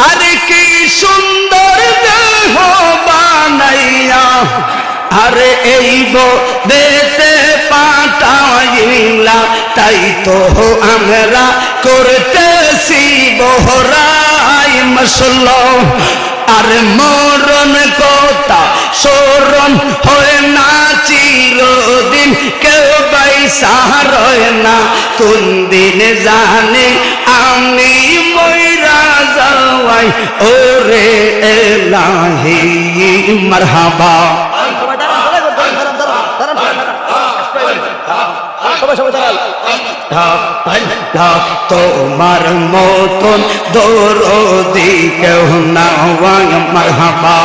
আরে কি সুন্দর দেহ বানাইয়া আরে এই দেশে পাঠাইলা তাই তো আমরা করতেছি বহরাই মশলা আর মরণ কথা স্মরণ হয় না চিরদিন কেউ বাইসা রয় না কোন দিন জানে আমি মইরা যাওয়াই ওরে এলাহি মারহাবা তোমার মতন দরদি কেউ না মারহাবা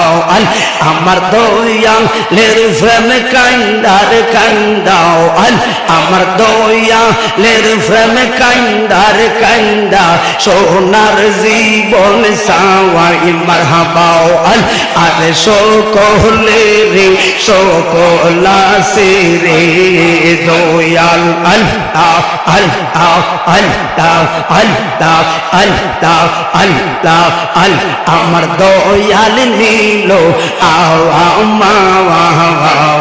আমার দয়ালের প্রেম কান্দার কান্দাও আমার দয়ালের প্রেম কান্দার কান্দা সোনার জীবন সাওয়াই মারহাবাও আরে সকলে রে সকলাসে রে দয়াল আল্লাহ আল্লাহ আল্লাহ আল্লাহ আল্লাহ আল্লাহ আল্লাহ আমার দয়াল নীল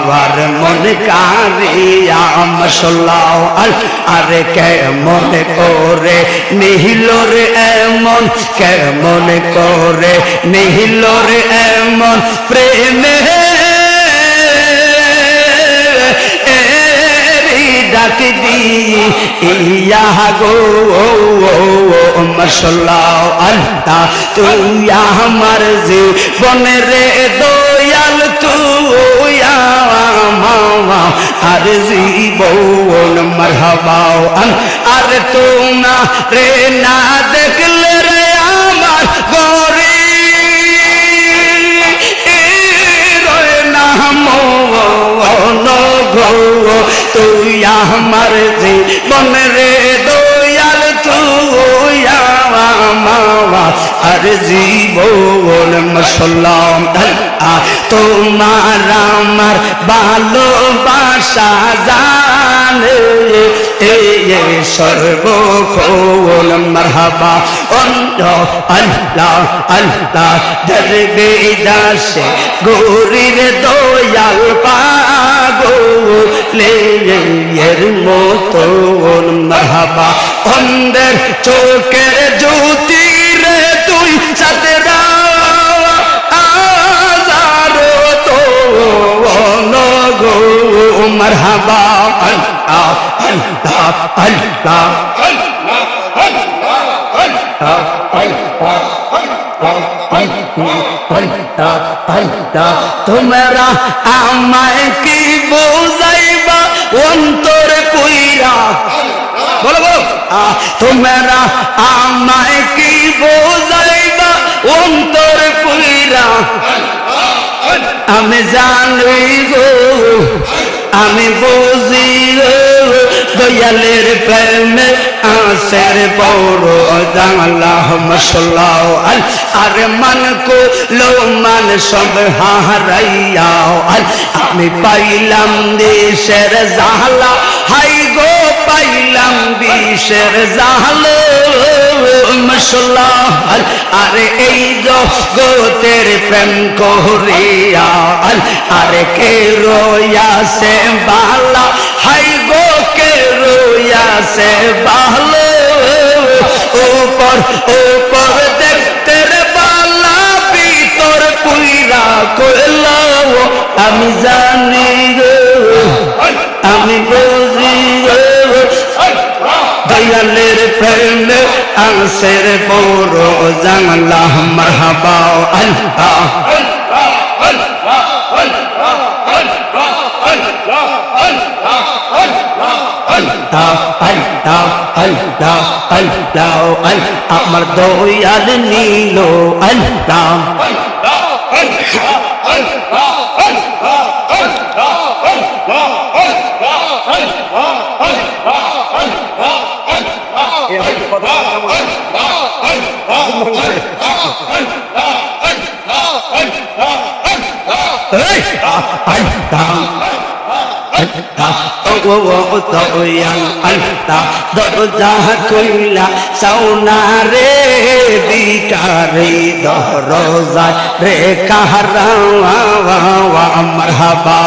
আমার মন কারিয়া মশলাও আরে কেমন করে নিহিল রে এমন কেমন করে নিহিল রে এমন প্রেমে ডাক দি ইয়া গো মশলাও আল্লাহ তুই আমার জীবনের রে দয়াল তুই আর জীবন মারহাবাও আর তো না রে না দেখলে রে আমার গরি রয় না মন গো তুই আমার জীবন রে দয়াল তুই আর জীবন মশলাম তোমার আমার ভালোবাসা জানে সর্বক্ষণ মারহাবা আল্লাহ আল্লাহ দরবে দাসে গৌরীর দয়াল পাগলে এর মতন মারহাবা অন্ধের চোখের জ্যোতি রে তুই সাথে মারহাবা আল্লাহ আল্লাহ আল্লাহ তোমরা আমায় কি বোঝাইবা অন্তর কইরা বলো বলো তোমরা আমায় কি বোঝাইবা অন্তর কইরা আমি জানি গো আমি বুঝি গো দয়ালের প্রেমে আসের বড় জানলা মশলাও আর মান কো লো মান সব হারাইয়া আমি পাইলাম দেশের জাহালা হাই গো পাইলাম বিষের জাহালো মশলা আরে এই জগতের প্রেম করিয়া আরে কে রয়াছে বালা হাই গো কে রয়াছে ভালো উপর উপর দেখতে বালা ভিতর পুইরা কইলাও আমি জানি গো আমি বুঝি গো দয়ালের প্রেমে আসের বড় জানলা মারহাবা আল্লাহ আমার দয়াল নীল আল্লাহ দরজা কইলা সাউনা রে দিকা তারি দরজায় রে কাহারা মারহাবা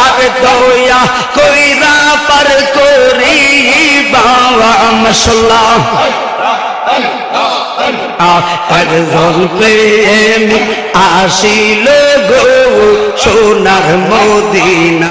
আরে দয়া কইরা পার করি বাবা মশলা একজন প্রেমিক আসিল গো সোনার মদিনা